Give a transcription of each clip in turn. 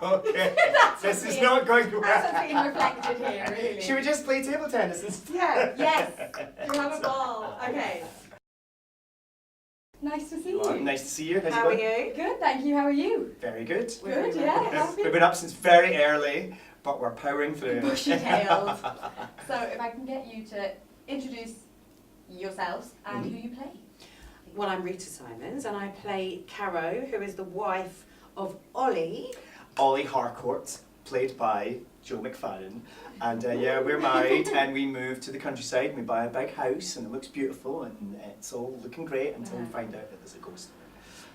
Okay, this is not going well. That's what's being reflected here, really. Should we just play table tennis instead? Yeah, yes. You have a ball. Okay. Nice to see Well, you. nice to see you. How's How are it going? you? Good, thank you. How are you? Very good. Good, yeah. Happy. We've been up since very early, but we're powering through. Bushy-tailed. So if I can get you to introduce yourselves and who you play. Well, I'm Rita Simons and I play Caro, who is the wife of Ollie. Ollie Harcourt, played by Joe McFadden. And yeah, we're married and we moved to the countryside and we buy a big house and it looks beautiful and it's all looking great until we find out that there's a ghost there.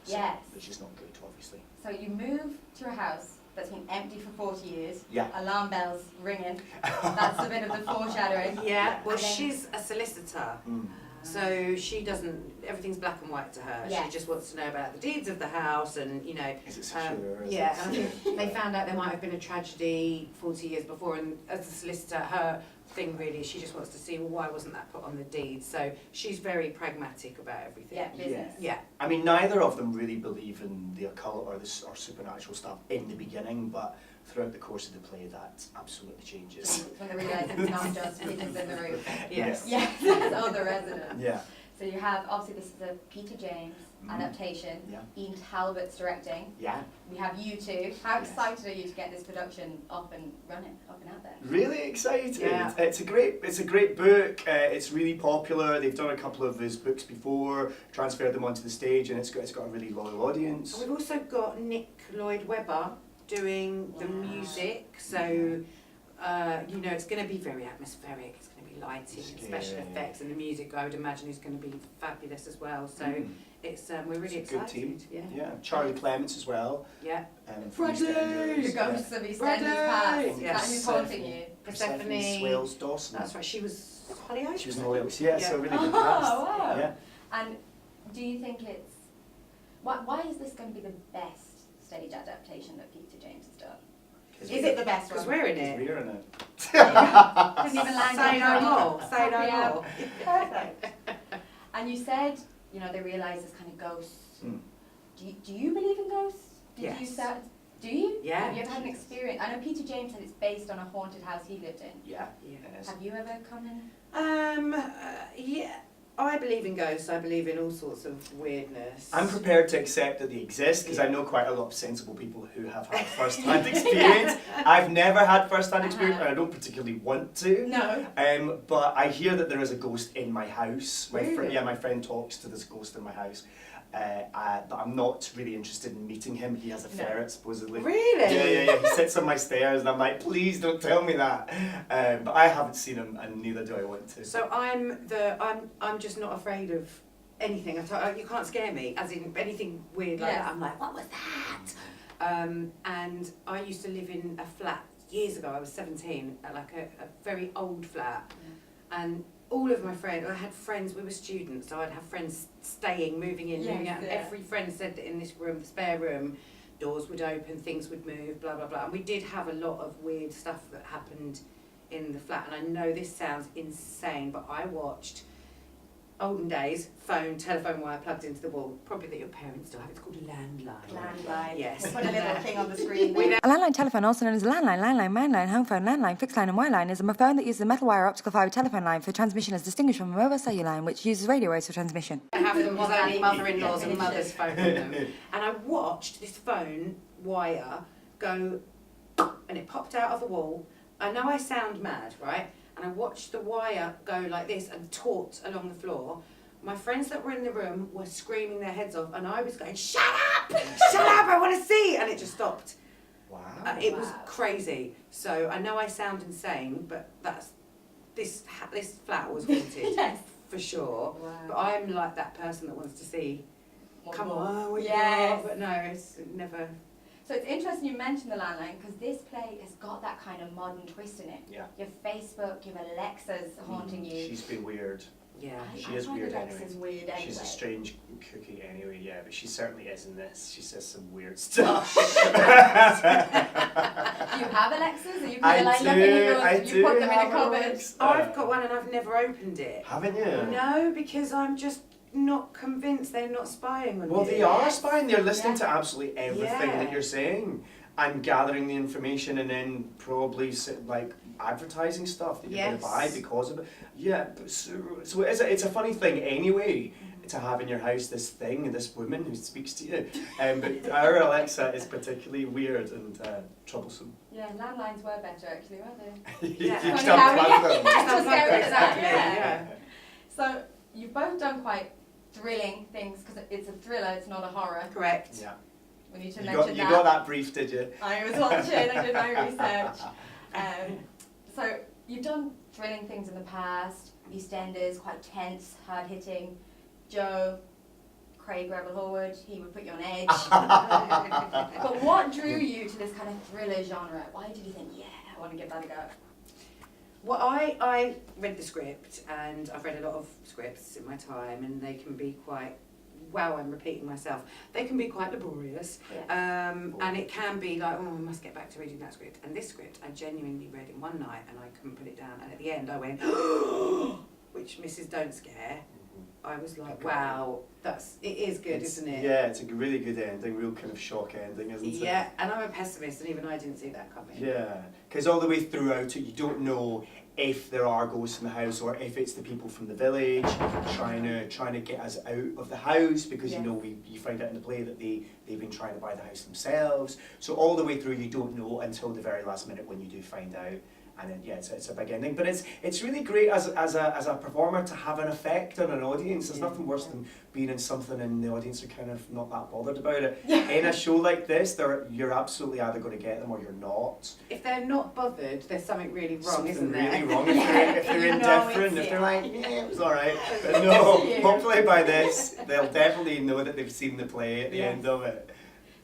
So, Yes. which is not good, obviously. So you move to a house that's been empty for 40 years. Yeah. Alarm bells ringing. That's a bit of the foreshadowing. Yeah, well, And then- she's a solicitor. Mm. So she doesn't, everything's black and white to her. Yes. She just wants to know about the deeds of the house and, you know. Is it secure? Is Yeah, it and I think they found out there might have been a tragedy 40 years before, and as a solicitor, her thing really, she just wants to see, well, why wasn't that put on the deed? So she's very pragmatic about everything. Yeah, business. Yeah. I mean, neither of them really believe in the occult or or supernatural stuff in the beginning, but throughout the course of the play, that absolutely changes. When they realise it's not just pigeons in the roof. Yes. Yes, there's other residents. Yeah. So you have, obviously this is a Peter James adaptation. Yeah. Ian Talbot's directing. Yeah. We have you two. How Yes. excited are you to get this production up and running, up and out there? Really excited. Yeah. It's a great book. It's really popular. They've done a couple of his books before, transferred them onto the stage, and it's got a really loyal audience. And we've also got Nick Lloyd Webber doing the Wow. music, so you know, it's going to be very atmospheric. It's going to be lighting and special effects, and the music I would imagine is going to be fabulous as well. So it's we're really It's a good excited. team. Yeah. Charlie Clements as well. Yeah. From Bradley! EastEnders. The ghosts of EastEnders Bradley! past. Is Yes. that who's haunting you? Persephone. Swales Dawson. That's right. She was Hollyoaks. She was in Hollyoaks. Yeah, so really good Oh, cast. wow. Yeah. And do you think it's... Why is this going to be the best stage adaptation that Peter James has done? Is it the best Because one? we're in Because it. we're in it. Couldn't even land Say on no that. more. Say no Yeah. more. Perfect. And you said, you know, they realise there's kind of ghosts. Mm. Do you believe in ghosts? Did you Yes. start? Do you? Yeah. Have you ever had an experience? I know Peter James said it's based on a haunted house he lived in. Yeah. Yeah. It is. Have you ever come in? Yeah. I believe in ghosts. I believe in all sorts of weirdness. I'm prepared to accept that they exist because I Yeah. know quite a lot of sensible people who have had first-hand experience. I've never had first-hand experience and I don't particularly want to. No. But I hear that there is a ghost in my house. Really? My friend talks to this ghost in my house. But I'm not really interested in meeting him. He has a No. ferret, supposedly. Really? Yeah. He sits on my stairs and I'm like, please don't tell me that. But I haven't seen him and neither do I want to. So I'm just not afraid of anything. You can't scare me. As in anything weird like Yes. that. I'm like, what was that? And I used to live in a flat years ago. I was 17, at like a very old flat, and all of my friends, I had friends, we were students, so I'd have friends staying, moving in, moving Yes, out, and yeah. every friend said that in this room, the spare room, doors would open, things would move, blah, blah, blah. And we did have a lot of weird stuff that happened in the flat, and I know this sounds insane, but I watched olden days, telephone wire plugged into the wall, probably that your parents still have, it's called a landline. Landline. Yes. Put a little thing on the screen. With A landline telephone, also known as a landline, landline, home phone, landline, fixed line and wireline, is a phone that uses a metal wire optical fibre telephone line for transmission as distinguished from a mobile cellular line, which uses radio waves for transmission. I have them was only mother-in-laws and Definition. mother's phone in them. And I watched this phone wire go, and it popped out of the wall. I know I sound mad, right? And I watched the wire go like this and taut along the floor. My friends that were in the room were screaming their heads off, and I was going, "Shut up! Shut up! I want to see!" And it just stopped. Wow. It was crazy. So I know I sound insane, but this flat was haunted. Yes. For sure. Wow. But I'm like that person that wants to see. Come on, we Yes. go. But no, it's never. So it's interesting you mentioned the landline because this play has got that kind of modern twist in it. Yeah. You have Facebook, you have Alexa's haunting you. She's been weird. Yeah. She is find weird Alexa's anyway. weird anyway. She's a strange cookie anyway, yeah, but she certainly is in this. She says some weird stuff. Do you have Alexas? Are you kind of like looking at those? You put them in a cupboard. I've got one and I've never opened it. Haven't you? No, because I'm just not convinced they're not spying on Well, you. they are spying. They're listening to absolutely everything Yeah. that you're saying. and gathering the information and then probably like advertising stuff that you're going to buy because of it. Yeah, but so it's a funny thing anyway to have in your house this thing, this woman who speaks to you. But our Alexa is particularly weird and troublesome. Yeah, landlines were better actually, weren't they? You Yeah. can't Funny how plug we- them. yeah, just get rid of that, Exactly, yeah. So you've both done quite thrilling things because it's a thriller, it's not a horror. Correct. Yeah. We need to You mention got that brief, did you? I was watching, I did my research. So you've done thrilling things in the past, EastEnders, quite tense, hard hitting. Joe, Craig Rebel Horwood, he would put you on edge. But what drew you to this kind of thriller genre? Why did you think, yeah, I want to give that a go? Well, I read the script, and I've read a lot of scripts in my time, and they can be quite, wow, I'm repeating myself, they can be quite laborious. And it can be like, oh, I must get back to reading that script. And this script I genuinely read in one night, and I couldn't put it down. And at the end I went, which Mrs. Don't Scare, I was like, wow, it is good, isn't it? Yeah, it's a really good ending, real kind of shock ending, isn't it? Yeah, and I'm a pessimist, and even I didn't see that coming. Yeah, because all the way throughout it, you don't know if there are ghosts in the house or if it's the people from the village trying to get us out of the house, because Yeah. you know you find out in the play that they've been trying to buy the house themselves. So all the way through, you don't know until the very last minute when you do find out. And then, yeah, it's a big ending, but it's really great as a performer to have an effect on an audience. There's nothing worse than being in something and the audience are kind of not that bothered about it. In a show like this, you're absolutely either going to get them or you're not. If they're not bothered, there's something really wrong, Something isn't there? really wrong if they're You know indifferent, it's if they're you. like, yeah, it was alright. But no, It's you. hopefully by this, they'll definitely know that they've seen the play at the Yes. end of it.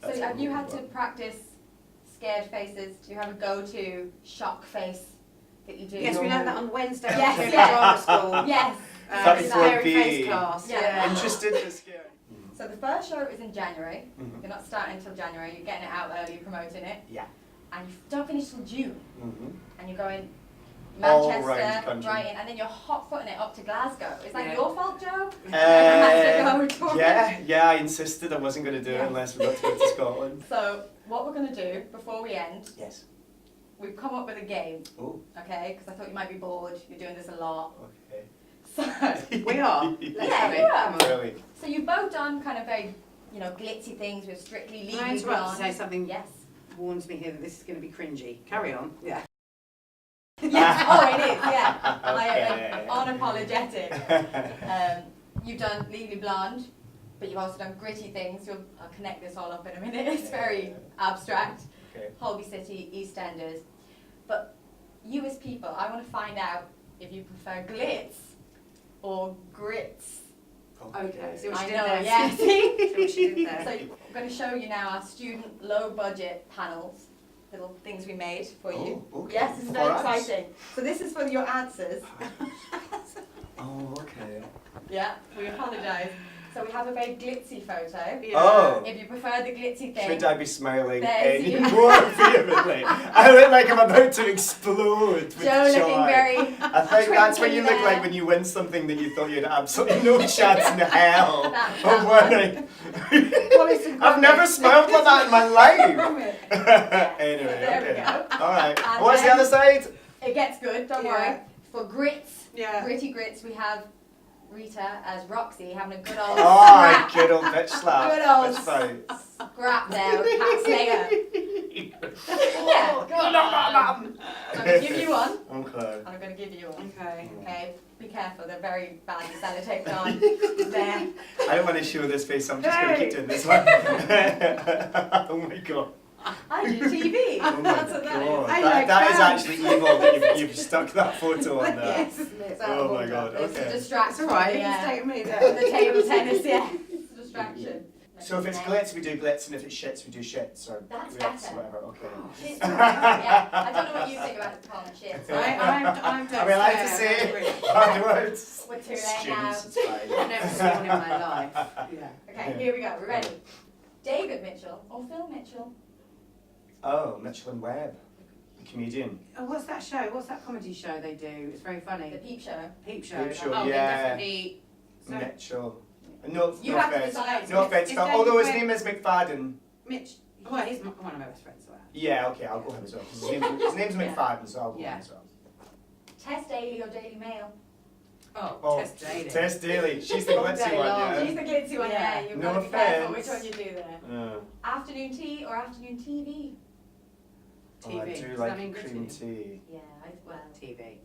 That's So have what you we'll had do. to practice scared faces? Do you have a go-to shock face that you do? Yes, we learned that on Wednesday Yes, after yeah. drama school. Yes. That is Scary what face the- class. Yeah. Yeah. Interested to scare. So the first show is in January. Mhm. You're not starting until January. You're getting it out early, promoting it, Yeah. and you don't finish till June. Mhm. And you're going All Manchester, round the country. Brighton, and then you're hot-footing it up to Glasgow. Is that Yeah. your fault, Joe? Have to go to Yeah, I insisted I wasn't going to do it Yeah. unless we got to go to Scotland. So what we're going to do before we end, Yes. we've come up with a game, Oh, okay? Because I thought you might be bored. You're doing this a lot. okay. So, We are. Let's Yeah, have it. you are. Come on. Really? so you've both done kind of very, glitzy things with Strictly Can I Legally interrupt Blonde. to say something Yes. warns me here that this is going to be cringy. Carry on. Yeah. Yes. Oh, it is. Yeah. Okay. I am unapologetic. You've done Legally Blonde, but you've also done gritty things. I'll connect this all up in a minute. It's very abstract. Okay. Holby City, EastEnders. But you as people, I want to find out if you prefer glitz or grits. Okay. See what I she did know, there? yeah. See what she did there? So I'm going to show you now our student low budget panels, little things we made for you. Oh, okay. Yes, it's For very us? exciting. So this is for your answers. Oh, okay. Yeah, we apologise. So we have a very glitzy photo. Yeah. Oh. If you prefer the glitzy thing, Should I be smiling There's any you. more vehemently? I look like I'm about to explode with Joe joy. looking very I think that's what you look twinkly like there. when you win something that you thought you had absolutely no chance in hell That's of that winning. Wallace and I've never Gromit. smiled like that in my life. Yeah. Anyway, There we okay. go. Alright. And What's the then- other side? It gets good, don't Yeah. worry. For grits, Yeah. gritty grits, we have Rita as Roxy having a good old Oh, scrap, good old bitch slap. Good old Bitch fight. scrap there with Pat Slayer. Yeah, go on. I'm going to give you one. Okay. I'm going to give you one. Okay. Okay, be careful, they're very badly sellotaped on. There. I don't want to show this face, I'm just going to keep doing this one. Oh my god. I do TV. Oh my That's what that god. is. I That, like that is that. actually evil that you've stuck that photo on there. Yes, isn't it? It's out of Oh my order. god, It's to okay. distract It's alright, from you the, can stay with me from there. the table tennis, yeah. It's a distraction. So if it's glitz, we do glitz, and if it's shits, we do shits, or That's grits, better. whatever, okay. Shit's yeah. I don't know what you think about calling shit. I'm Are we allowed to say bad words? We're too late now. Students, it's fine. I've never sworn in my life. Yeah. Okay, here we go. We're ready. David Mitchell or Phil Mitchell? Oh, Mitchell and Webb, the comedian. Oh, what's that show? What's that comedy show they do? It's very The funny. Peep Show. Peep Show. Peep Show, Oh, yeah. then definitely. So, Mitchell. No, You no have to offense. decide. No offense, It's Phil. David Although his Webb. name is McFadden. Mitch. Well, he's one of my best friends. So Yeah, okay, I'll go him as well. 'Cause his name's Yeah. McFadden, so I'll go Yeah. him as well. Test Daily or Daily Mail? Oh, Test Daily. Test Daily. She's the All glitzy day one, long. yeah. She's the glitzy one, Yeah. yeah. You've No got to be careful which offence. one you do there. Yeah. Afternoon tea or afternoon TV? TV. Oh, I do Does like that mean cream gritty? tea. Yeah, well, TV.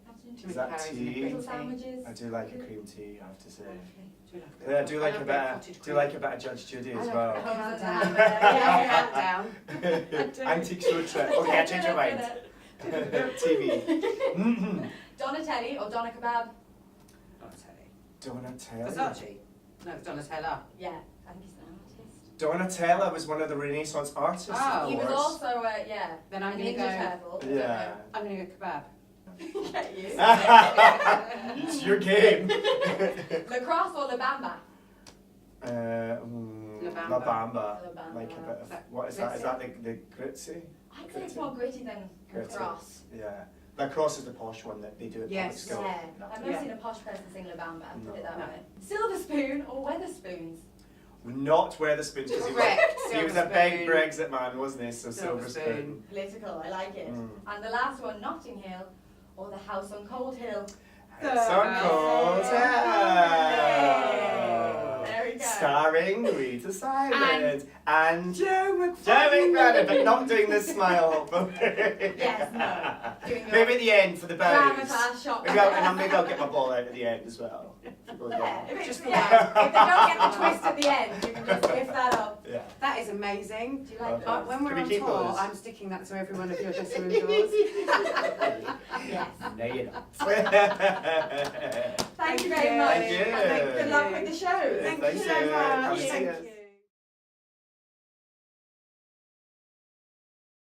afternoon Too tea. Is that calories in a tea? cream Little tea. sandwiches. I do like a cream tea, I have to say. Do love Yeah, I do like love a bit of bit. cottage Do cream. like a bit of Judge Judy as I well. like a Countdown. countdown. Yeah. Countdown. Antique road trip. Okay, I change your mind. TV. Mhm. Donatelli or Doner Kebab? Donatelli. Donatella. Versace. No, Donatella. Yeah, I think he's an artist. Donatella was one of the Renaissance artists. Oh. of He was course. also, yeah, Then I'm a gonna Ninja go. Turtle. Yeah. I'm gonna go kebab. Get you. It's your game. Lacrosse or La Bamba? La Bamba. Bamba. La Bamba. Like a bit of, That what is that? Is that the gritzy? I'd say it's more gritty than Gritty. lacrosse. Yeah. Lacrosse is the posh one that they do at Yes. public school. Yeah, I've never Yeah. seen a posh person sing La Bamba, put it that No. way. Silver spoon or Weatherspoons? Not Weatherspoons because Correct. he was a Silver big spoon. Brexit man, wasn't he? So Silver Silver spoon. Spoon. Political, I like it. Mm. And the last one, Notting Hill or the House on Cold Hill? It's on Cold Hill. There we go. Starring Rita Simons and Joe McFadden. Joe McFadden, but not doing the smile, hopefully. Yes, no. Doing Maybe at the end for the bows. Gravitas shot. Maybe I'll get my ball out at the end as well. Yeah, if, Just if for they don't get the twist at the end, you can just lift that up. Yeah. That is amazing. Do you like Okay. those? When we're Can we on keep tour, those? I'm sticking that to every one of your dressing room doors. Yes. No, you're not. Thank you Thank very you. much. Thank you. And good luck with the show. Thank Thanks, you so Come much. see Thank us. you.